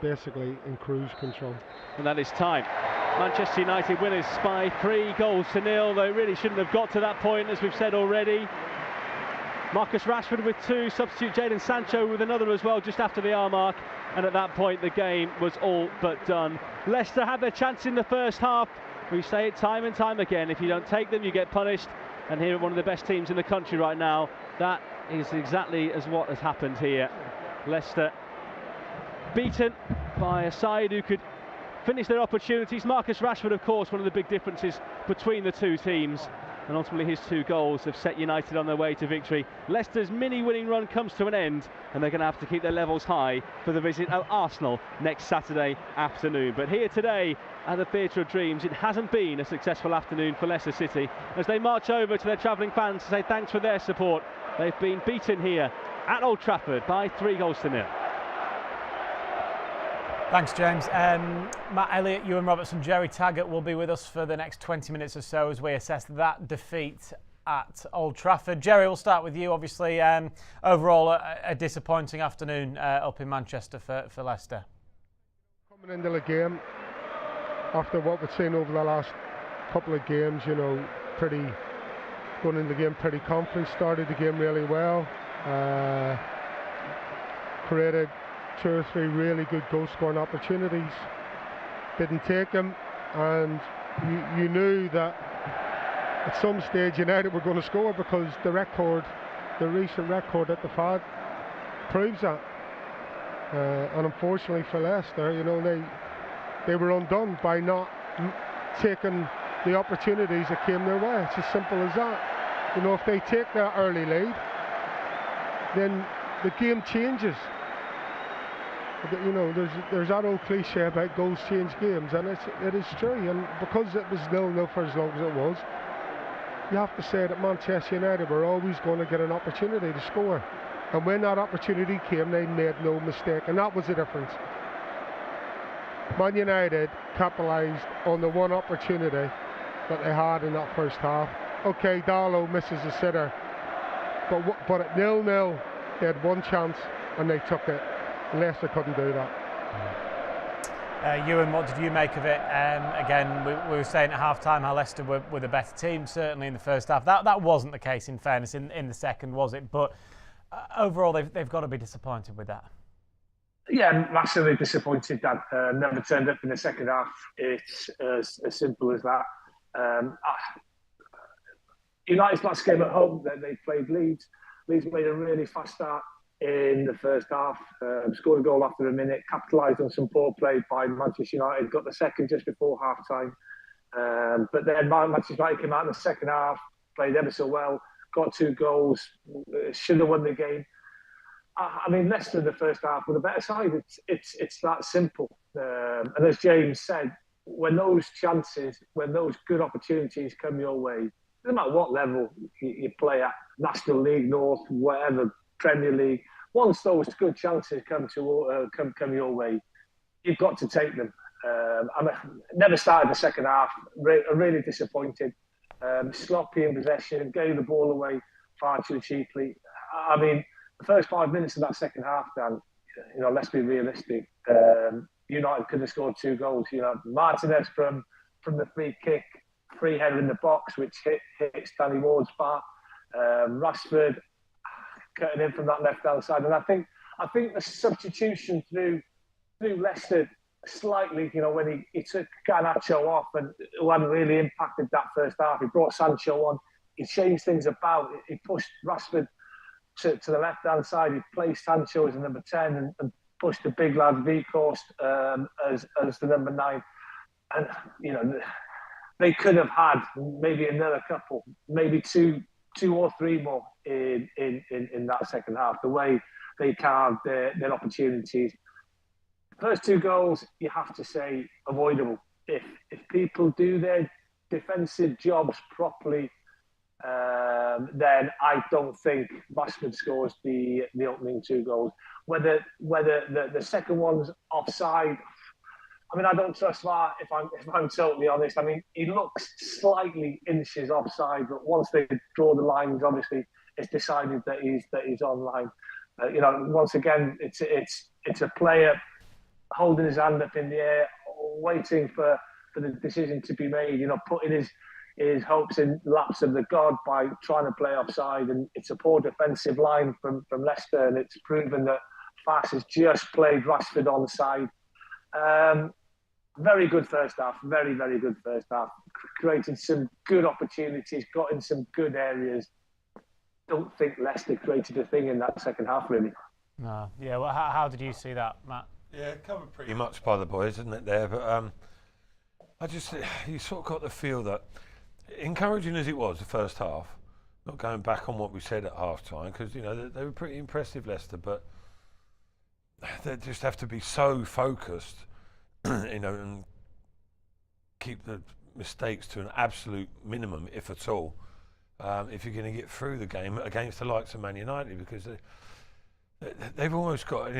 basically in cruise control. And that is time. Manchester United winners by 3-0, though it really shouldn't have got to that point, as we've said already. Marcus Rashford with 2, substitute Jadon Sancho with another as well, just after the hour mark, and at that point the game was all but done. Leicester had their chance in the first half. We say it time and time again, if you don't take them you get punished, and here one of the best teams in the country right now, that is exactly as what has happened here. Leicester beaten by a side who could finish their opportunities. Marcus Rashford, of course, one of the big differences between the two teams, and ultimately his 2 goals have set United on their way to victory. Leicester's mini-winning run comes to an end, and they're going to have to keep their levels high for the visit of Arsenal next Saturday afternoon. But here today at the Theatre of Dreams, it hasn't been a successful afternoon for Leicester City as they march over to their travelling fans to say thanks for their support. They've been beaten here at Old Trafford by 3-0. Thanks, James. Matt Elliott, Ewan Robertson, Jerry Taggart will be with us for the next 20 minutes or so as we assess that defeat at Old Trafford. Jerry, we'll start with you. Obviously, overall, a disappointing afternoon up in Manchester for Leicester. Coming into the game, after what we've seen over the last couple of games, you know, going into the game pretty confident, started the game really well, created 2 or 3 really good goal scoring opportunities, didn't take them, and you knew that at some stage United were going to score because the recent record at the FAD proves that. And unfortunately for Leicester, you know, they were undone by not taking the opportunities that came their way. It's as simple as that. You know, if they take that early lead, then the game changes. You know, there's that old cliche about goals change games, and it is true. And because it was 0-0 for as long as it was, you have to say that Manchester United were always going to get an opportunity to score. And when that opportunity came, they made no mistake, and that was the difference. Man United capitalised on the one opportunity that they had in that first half. Okay, Darlow misses a sitter, but at 0-0, they had one chance and they took it. Leicester couldn't do that. Ewan, what did you make of it? Again, we were saying at half-time how Leicester were the better team, certainly in the first half. That wasn't the case, in fairness, in the second, was it? But overall, they've got to be disappointed with that. Yeah, massively disappointed that never turned up in the second half. It's as simple as that. United's last game at home, then they played Leeds. Leeds made a really fast start in the first half, scored a goal after a minute, capitalised on some poor play by Manchester United, got the second just before half-time. But then Manchester United came out in the second half, played ever so well, got 2 goals, should have won the game. I mean, Leicester in the first half were the better side. It's that simple. And as James said, when those chances, when those good opportunities come your way, no matter what level you play at, National League, North, whatever, Premier League, once those good chances come your way, you've got to take them. I never started the second half. Really disappointed. Sloppy in possession, gave the ball away far too cheaply. I mean, the first 5 minutes of that second half, Dan, you know, let's be realistic. United could have scored 2 goals. You know, Martinez from the free kick, free header in the box, which hits Danny Ward's bar. Rashford cutting in from that left-hand side, and I think the substitution through Leicester slightly, you know, when he took Garnacho off and who hadn't really impacted that first half, he brought Sancho on, he changed things about, he pushed Rashford to the left-hand side, he placed Sancho as the number 10 and pushed the big lad Weghorst as the number 9, and you know, they could have had maybe another couple, maybe two or three more in that second half. The way they carved their opportunities. First 2 goals, you have to say, avoidable. If people do their defensive jobs properly, then I don't think Rashford scores the opening 2 goals. Whether the second one's offside, I mean, I don't trust VAR if I'm totally honest. I mean, he looks slightly inches offside, but once they draw the lines, obviously it's decided that he's online. You know, once again, it's a player holding his hand up in the air, waiting for the decision to be made. Putting his hopes in laps of the god by trying to play offside, and it's a poor defensive line from Leicester, and it's proven that Fass has just played Rashford on the side. Very good first half, very, very good first half. Created some good opportunities, got in some good areas. Don't think Leicester created a thing in that second half, really. No, yeah. Well, how did you see that, Matt? Yeah, covered pretty much by the boys, isn't it? There, but you sort of got the feel that, encouraging as it was the first half, not going back on what we said at half time, because they were pretty impressive, Leicester, but they just have to be so focused, and keep the mistakes to an absolute minimum, if at all, if you're going to get through the game against the likes of Man United, because they've almost got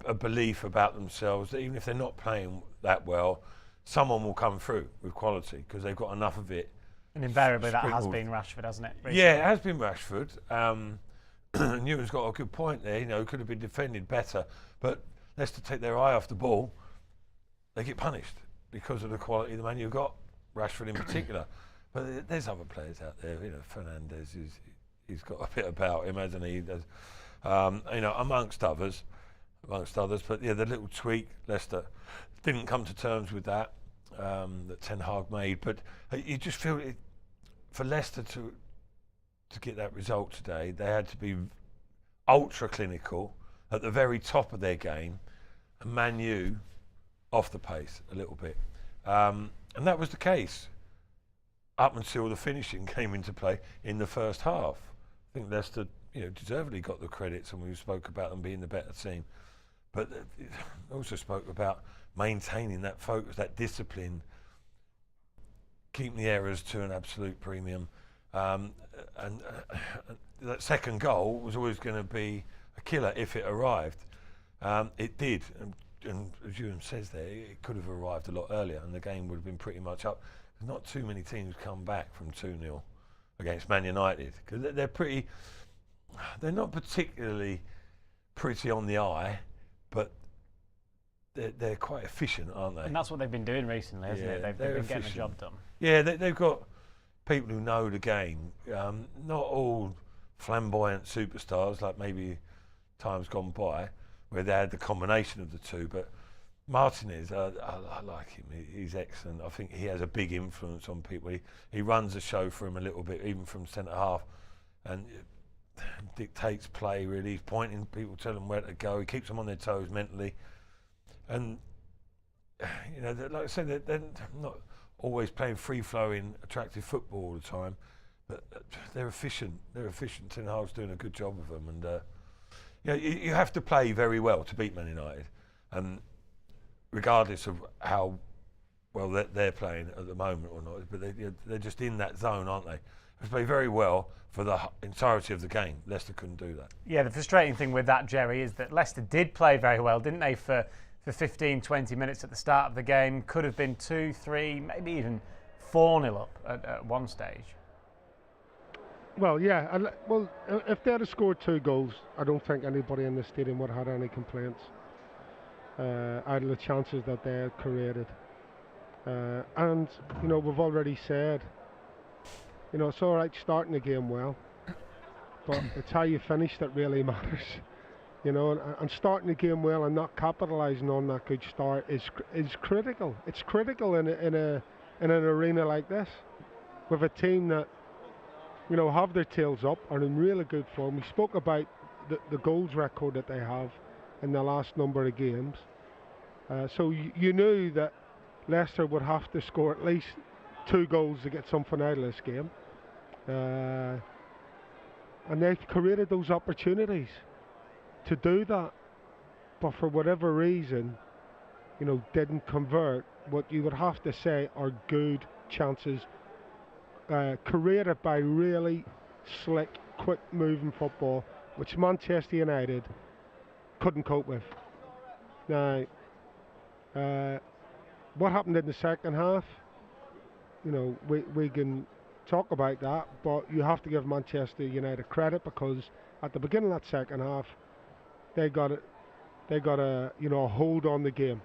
a belief about themselves that even if they're not playing that well, someone will come through with quality because they've got enough of it. And invariably that has been Rashford, hasn't it? Recently? Yeah, it has been Rashford. Newton's got a good point there. Could have been defended better, but Leicester take their eye off the ball, they get punished because of the quality of the man you've got, Rashford in particular. But there's other players out there. Fernandes, he's got a bit about him, hasn't he? Amongst others. But yeah, the little tweak, Leicester didn't come to terms with that Ten Hag made. But you just feel it, for Leicester to get that result today, they had to be ultra clinical at the very top of their game, and Man U off the pace a little bit. And that was the case up until the finishing came into play in the first half. I think Leicester, deservedly got the credits, and we spoke about them being the better team. But also spoke about maintaining that focus, that discipline, keeping the errors to an absolute premium. And that second goal was always going to be a killer if it arrived. It did, and as Ewan says there, it could have arrived a lot earlier, and the game would have been pretty much up. There's not too many teams come back from 2-0 against Man United, because they're not particularly pretty on the eye, but they're quite efficient, aren't they? And that's what they've been doing recently, hasn't it? They've been getting the job done. Yeah, they've got people who know the game. Not all flamboyant superstars like maybe times gone by, where they had the combination of the two. But Martinez, I like him. He's excellent. I think he has a big influence on people. He runs the show for him a little bit, even from centre half, and dictates play, really. He's pointing people, telling them where to go. He keeps them on their toes mentally. And, like I said, they're not always playing free-flowing, attractive football all the time, but they're efficient. Ten Hag's doing a good job of them. And, you have to play very well to beat Man United. And regardless of how well they're playing at the moment or not, but they're just in that zone, aren't they? They play very well for the entirety of the game. Leicester couldn't do that. Yeah, the frustrating thing with that, Jerry, is that Leicester did play very well, didn't they, for 15, 20 minutes at the start of the game. Could have been 2-3, maybe even 4-0 up at one stage. Well, yeah. If they had scored 2 goals, I don't think anybody in the stadium would have had any complaints out of the chances that they had created. And, we've already said, it's all right starting the game well, but it's how you finish that really matters. And starting the game well and not capitalising on that good start is critical. It's critical in an arena like this, with a team that have their tails up, are in really good form. We spoke about the goals record that they have in the last number of games. So you knew that Leicester would have to score at least 2 goals to get something out of this game. And they've created those opportunities to do that, but for whatever reason, didn't convert what you would have to say are good chances created by really slick, quick-moving football, which Manchester United couldn't cope with. Now, what happened in the second half? We can talk about that, but you have to give Manchester United credit, because at the beginning of that second half, they got They got a hold on the game,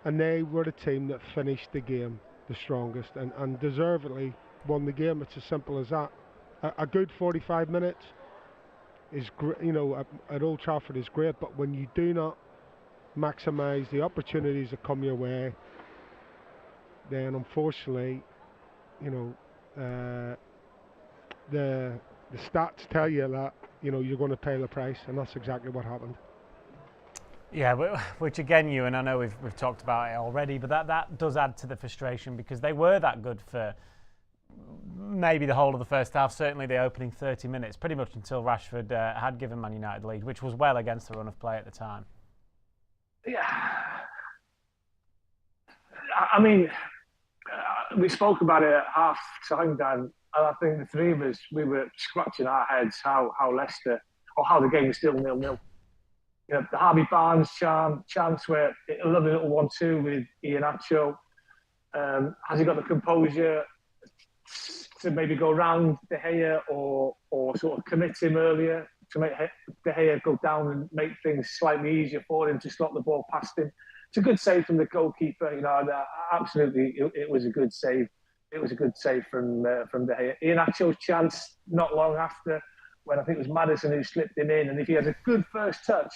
and they were the team that finished the game the strongest and deservedly won the game. It's as simple as that. A good 45 minutes is great, at Old Trafford is great, but when you do not maximise the opportunities that come your way, then unfortunately, uh, the stats tell you that you're going to pay the price, and that's exactly what happened. Yeah, which again, and I know we've talked about it already, but that does add to the frustration because they were that good for maybe the whole of the first half, certainly the opening 30 minutes, pretty much until Rashford had given Man United the lead, which was well against the run of play at the time. Yeah. I mean, we spoke about it at half time, Dan, and I think the three of us, we were scratching our heads how Leicester, or how the game was still 0-0. The Harvey Barnes chance where a lovely little 1-2 with Iheanacho. Has he got the composure to maybe go round De Gea or sort of commit him earlier to make De Gea go down and make things slightly easier for him to slot the ball past him? It's a good save from the goalkeeper. Absolutely, it was a good save. It was a good save from De Gea. Iheanacho's chance not long after, when I think it was Maddison who slipped him in, and if he has a good first touch,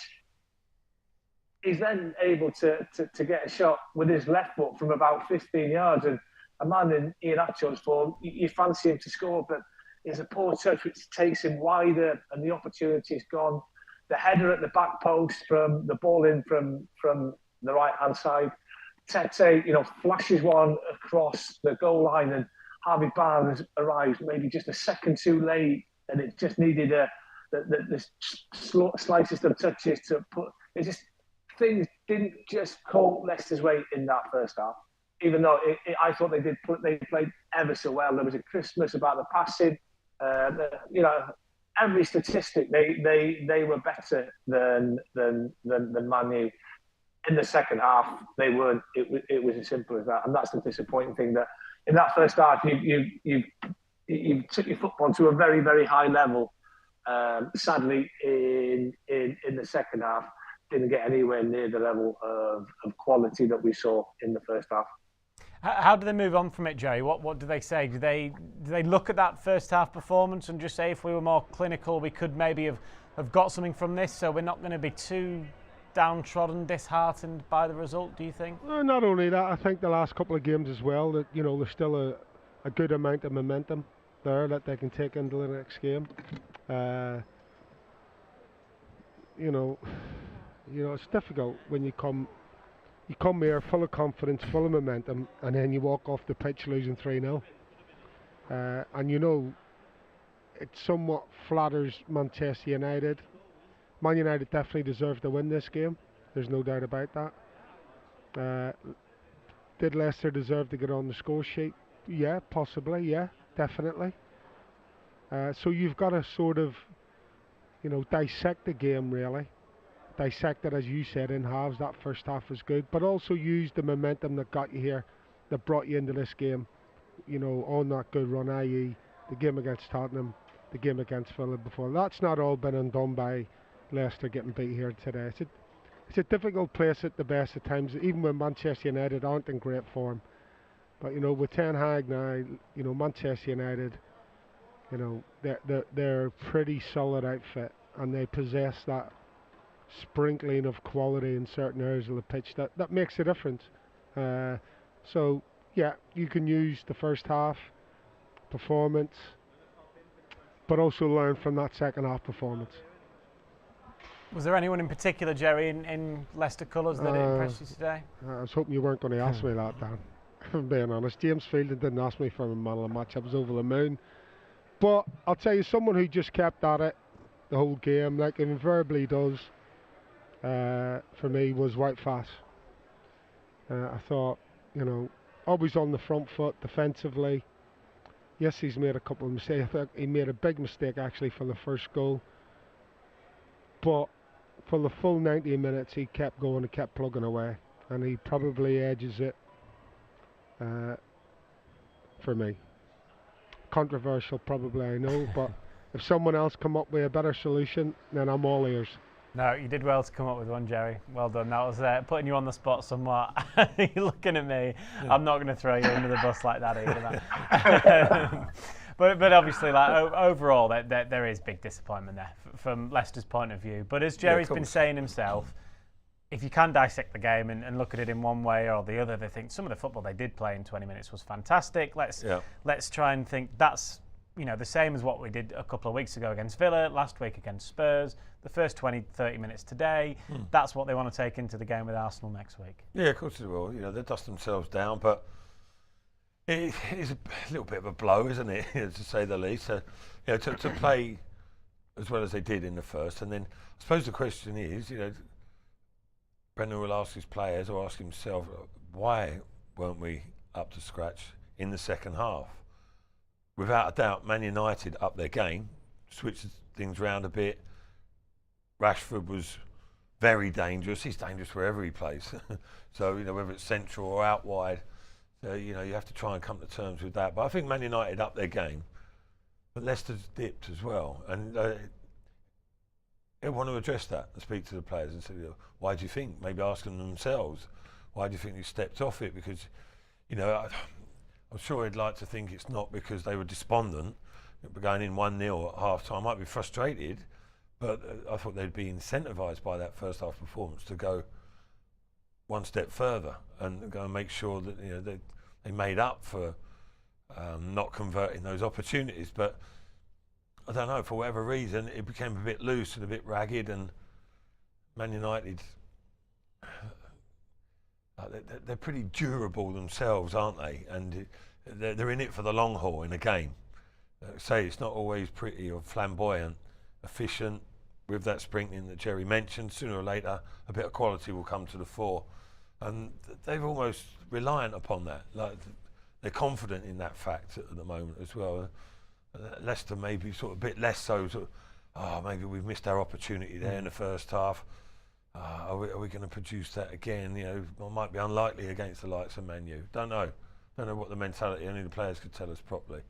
he's then able to get a shot with his left foot from about 15 yards. And a man in Iheanacho's form, you fancy him to score, but it's a poor touch which takes him wider, and the opportunity's gone. The header at the back post from the ball in from the right-hand side. Tete, flashes one across the goal line, and Harvey Barnes arrives maybe just a second too late, and it just needed the slightest of touches to put. It just things didn't just call Leicester's way in that first half, even though I thought they played ever so well. There was a crispness about the passing. Every statistic they were better than Man U. In the second half, they weren't. It was as simple as that, and that's the disappointing thing. That in that first half, you took your football to a very, very high level. Sadly, in the second half, didn't get anywhere near the level of quality that we saw in the first half. How do they move on from it, Jerry? What do they say? Do they look at that first half performance and just say, if we were more clinical, we could maybe have got something from this, so we're not going to be too downtrodden, disheartened by the result, do you think? Not only that, I think the last couple of games as well, that there's still a good amount of momentum there that they can take into the next game. It's difficult when you come here full of confidence, full of momentum, and then you walk off the pitch losing 3-0. And it somewhat flatters Manchester United. Man United definitely deserve to win this game. There's no doubt about that. Did Leicester deserve to get on the score sheet? Yeah, possibly. Yeah, definitely. So you've got to sort of, dissect the game really. Dissect it, as you said, in halves. That first half was good, but also use the momentum that got you here, that brought you into this game, on that good run, i.e. the game against Tottenham, the game against Villa before. That's not all been undone by Leicester getting beat here today. It's a difficult place at the best of times, even when Manchester United aren't in great form. But with Ten Hag now, Manchester United, they're a pretty solid outfit, and they possess that sprinkling of quality in certain areas of the pitch that makes a difference. So yeah, you can use the first half performance, but also learn from that second half performance. Was there anyone in particular, Jerry, in Leicester colours that impressed you today? I was hoping you weren't going to ask me that, Dan. If I'm being honest, James Fielding didn't ask me for a man of the match. I was over the moon. But I'll tell you, someone who just kept at it the whole game, like he invariably does, for me, was White Fass. I thought, always on the front foot defensively. Yes, he's made a couple of mistakes. I think he made a big mistake actually for the first goal. But for the full 90 minutes, he kept going and kept plugging away. And he probably edges it for me. Controversial probably, I know, but if someone else come up with a better solution, then I'm all ears. No, you did well to come up with one, Jerry. Well done. That was putting you on the spot somewhat. You're looking at me. Yeah. I'm not going to throw you under the bus like that either. But obviously, like overall, there is big disappointment there from Leicester's point of view. But as Jerry's been saying himself, if you can dissect the game and look at it in one way or the other, they think some of the football they did play in 20 minutes was fantastic. Let's try and think that's the same as what we did a couple of weeks ago against Villa, last week against Spurs, the first 20, 30 minutes today. That's what they want to take into the game with Arsenal next week. Yeah, of course they will. They dust themselves down, but it is a little bit of a blow, isn't it, to say the least. So, to play as well as they did in the first, and then I suppose the question is, Brendan will ask his players or ask himself, why weren't we up to scratch in the second half? Without a doubt, Man United upped their game, switched things around a bit. Rashford was very dangerous. He's dangerous wherever he plays. So, whether it's central or out wide, you have to try and come to terms with that. But I think Man United upped their game, but Leicester's dipped as well. And they want to address that and speak to the players and say, why do you think? Maybe ask them themselves, why do you think you stepped off it? Because, I'm sure he'd like to think it's not because they were despondent, going in 1-0 at half-time. Might be frustrated, but I thought they'd be incentivised by that first half performance to go one step further and go and make sure that they made up for not converting those opportunities. But I don't know, for whatever reason, it became a bit loose and a bit ragged, and Man United, they're pretty durable themselves, aren't they? And they're in it for the long haul in a game. Say it's not always pretty or flamboyant, efficient, with that sprinkling that Jerry mentioned. Sooner or later, a bit of quality will come to the fore. And they're almost reliant upon that. Like, they're confident in that fact at the moment as well. Leicester maybe sort of a bit less so. Maybe we've missed our opportunity there in the first half. Are we going to produce that again? It might be unlikely against the likes of Man U. Don't know what the mentality, only the players could tell us properly.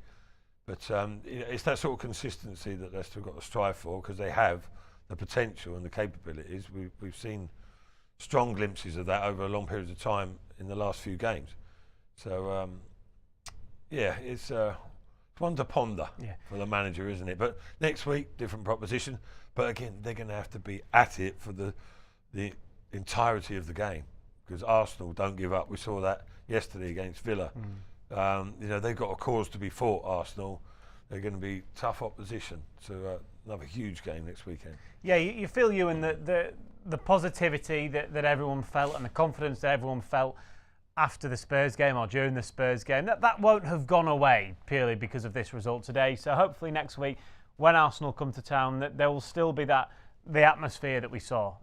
But it's that sort of consistency that Leicester have got to strive for, because they have the potential and the capabilities. We've seen strong glimpses of that over a long period of time in the last few games. So, it's one to ponder for the manager, isn't it? But next week, different proposition. But again, they're going to have to be at it for the entirety of the game, because Arsenal don't give up. We saw that yesterday against Villa. They've got a cause to be fought, Arsenal. They're going to be tough opposition. So another huge game next weekend. Yeah, you feel, Ewan, the positivity that everyone felt and the confidence that everyone felt after the Spurs game or during the Spurs game, that won't have gone away purely because of this result today. So hopefully next week, when Arsenal come to town, that there will still be the atmosphere that we saw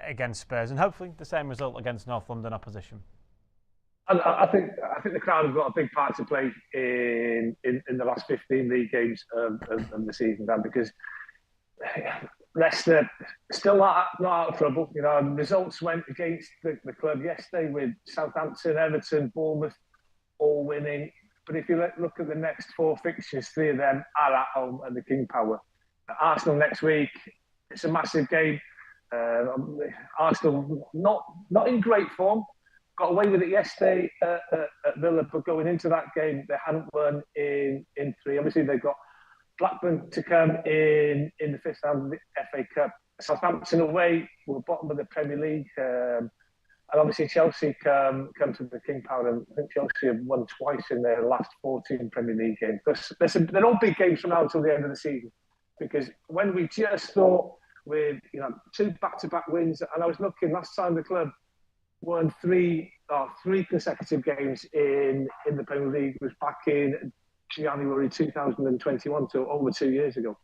against Spurs, and hopefully the same result against North London opposition. And I think the crowd have got a big part to play in the last 15 league games of the season, Dan, because Leicester still not out of trouble. Results went against the club yesterday with Southampton, Everton, Bournemouth all winning. But if you look at the next 4 fixtures, 3 of them are at home at the King Power. Arsenal next week, it's a massive game. Arsenal not in great form. Got away with it yesterday at Villa, but going into that game, they hadn't won in 3. Obviously, they've got Blackburn to come in the 5th round of the FA Cup. Southampton away, we're bottom of the Premier League. And obviously Chelsea come to the King Power, and I think Chelsea have won twice in their last 14 Premier League games. They're all big games from now until the end of the season, because when we just thought with 2 back-to-back wins, and I was looking last time the club won 3 consecutive games in the Premier League was back in January 2021, so over 2 years ago.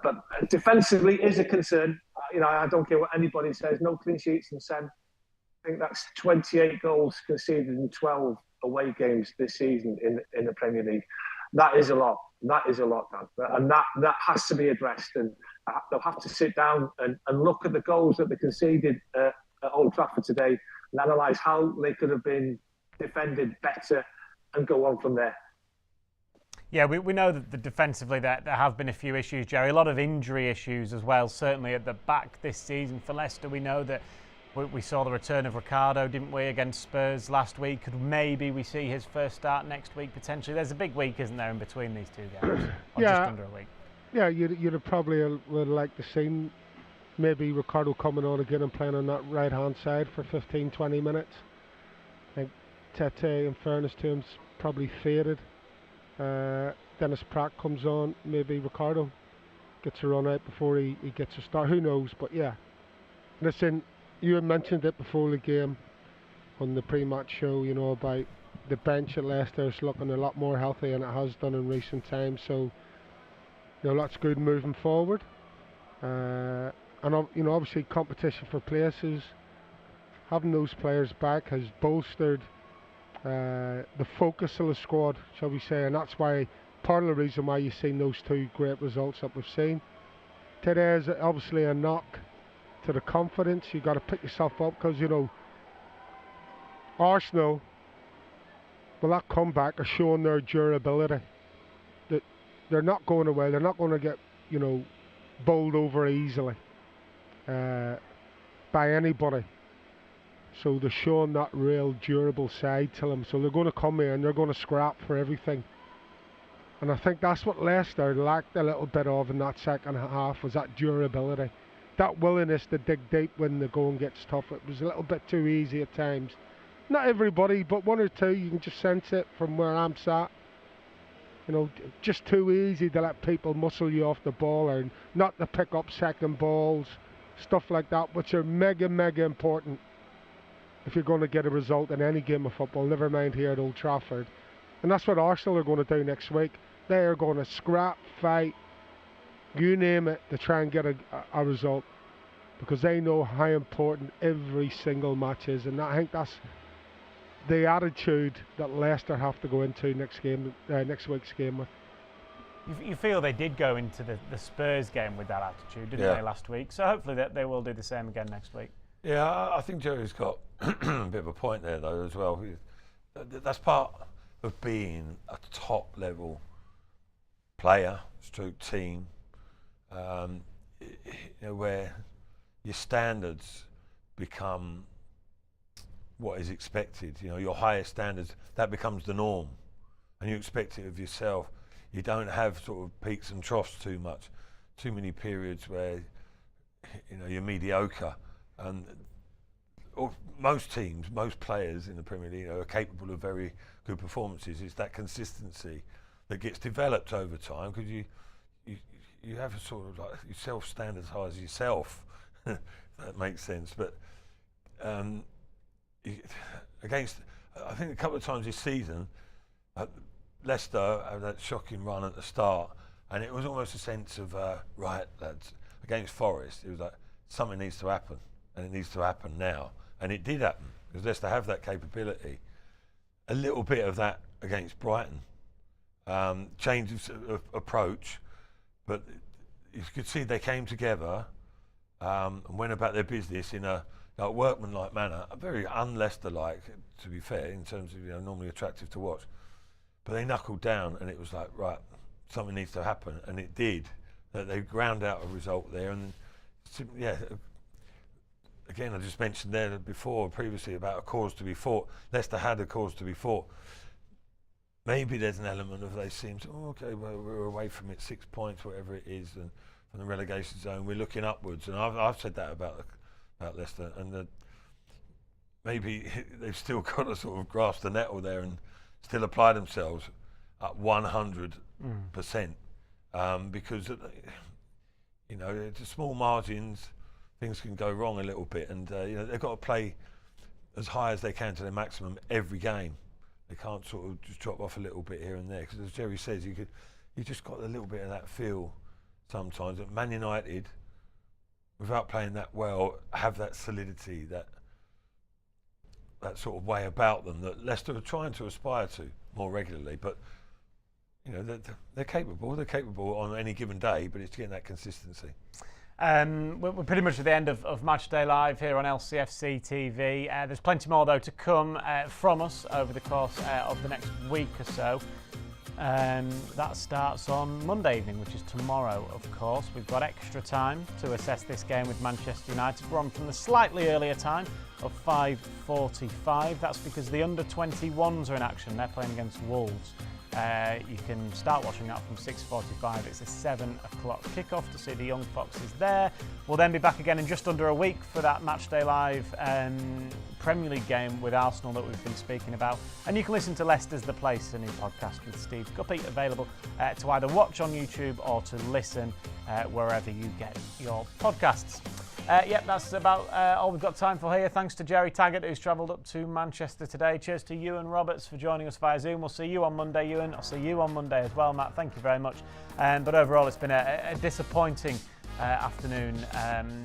But defensively is a concern. I don't care what anybody says. No clean sheets in 7. I think that's 28 goals conceded in 12 away games this season in the Premier League. That is a lot. That is a lot, Dan. And that has to be addressed. And they'll have to sit down and look at the goals that they conceded at Old Trafford today and analyse how they could have been defended better and go on from there. Yeah, we know that defensively there have been a few issues, Jerry. A lot of injury issues as well, certainly at the back this season for Leicester. We know that we saw the return of Ricardo, didn't we, against Spurs last week. Could maybe we see his first start next week, potentially? There's a big week, isn't there, in between these two games? Or Yeah. just under a week. Yeah, you'd have probably would like to see maybe Ricardo coming on again and playing on that right-hand side for 15, 20 minutes. I think Tete, in fairness to him, probably faded. Dennis Pratt comes on, maybe Ricardo gets a run out before he gets a start. Who knows? But yeah, listen, you had mentioned it before the game on the pre-match show, you know, about the bench at Leicester is looking a lot more healthy than it has done in recent times. So, you know, that's good moving forward. And you know, obviously competition for places, having those players back has bolstered the focus of the squad, shall we say, and that's why part of the reason why you've seen those two great results that we've seen. Today is obviously a knock to the confidence. You've got to pick yourself up because, you know, Arsenal, well, that comeback are showing their durability. That they're not going away. They're not going to get, you know, bowled over easily by anybody. So they're showing that real durable side to them. So they're going to come here and they're going to scrap for everything. And I think that's what Leicester lacked a little bit of in that second half, was that durability. That willingness to dig deep when the going gets tough. It was a little bit too easy at times. Not everybody, but one or two, you can just sense it from where I'm sat. You know, just too easy to let people muscle you off the ball or not to pick up second balls, stuff like that, which are mega, mega important if you're going to get a result in any game of football, never mind here at Old Trafford. And that's what Arsenal are going to do next week. They are going to scrap, fight, you name it, to try and get a result, because they know how important every single match is. And I think that's the attitude that Leicester have to go into next week's game with. You feel they did go into the Spurs game with that attitude, didn't they, last week? So hopefully they will do the same again next week. Yeah, I think Jerry's got a bit of a point there, though, as well. That's part of being a top-level player, stroke team, you know, where your standards become what is expected. You know, your highest standards, that becomes the norm, and you expect it of yourself. You don't have sort of peaks and troughs too much, too many periods where, you know, you're mediocre. And most teams, most players in the Premier League are capable of very good performances. It's that consistency that gets developed over time, because you have a sort of like yourself standardise yourself. That makes sense. But against, I think a couple of times this season, Leicester had that shocking run at the start, and it was almost a sense of right, lads, against Forest, it was like something needs to happen, and it needs to happen now. And it did happen, because Leicester have that capability. A little bit of that against Brighton. Change of approach, but you could see they came together and went about their business in a workmanlike manner, very un-Leicester-like, to be fair, in terms of, you know, normally attractive to watch. But they knuckled down, and it was like, right, something needs to happen, and it did. That they ground out a result there, and yeah. Again, I just mentioned there previously about a cause to be fought. Leicester had a cause to be fought. Maybe there's an element of they seem to, okay, well, we're away from it 6 points, whatever it is, and from the relegation zone, we're looking upwards. And I've said that about Leicester, and maybe they've still got to sort of grasp the nettle there and still apply themselves at 100%, because you know, it's small margins. Things can go wrong a little bit, and you know, they've got to play as high as they can to their maximum every game. They can't sort of just drop off a little bit here and there, because as Jerry says, you just got a little bit of that feel sometimes that Man United, without playing that well, have that solidity, that sort of way about them that Leicester are trying to aspire to more regularly. But you know, they're capable. They're capable on any given day, but it's getting that consistency. We're pretty much at the end of Matchday Live here on LCFC TV. There's plenty more, though, to come from us over the course of the next week or so. That starts on Monday evening, which is tomorrow, of course. We've got extra time to assess this game with Manchester United. We're on from the slightly earlier time of 5:45. That's because the under-21s are in action. They're playing against Wolves. You can start watching that from 6:45. It's a 7 o'clock kickoff to see the Young Foxes there. We'll then be back again in just under a week for that Matchday Live Premier League game with Arsenal that we've been speaking about. And you can listen to Leicester's The Place, a new podcast with Steve Guppy, available to either watch on YouTube or to listen wherever you get your podcasts. Yep, that's about all we've got time for here. Thanks to Jerry Taggart, who's travelled up to Manchester today. Cheers to Ewan Roberts for joining us via Zoom. We'll see you on Monday, Ewan. I'll see you on Monday as well, Matt. Thank you very much. But overall, it's been a disappointing afternoon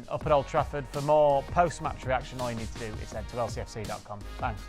up at Old Trafford. For more post-match reaction, all you need to do is head to lcfc.com. Thanks.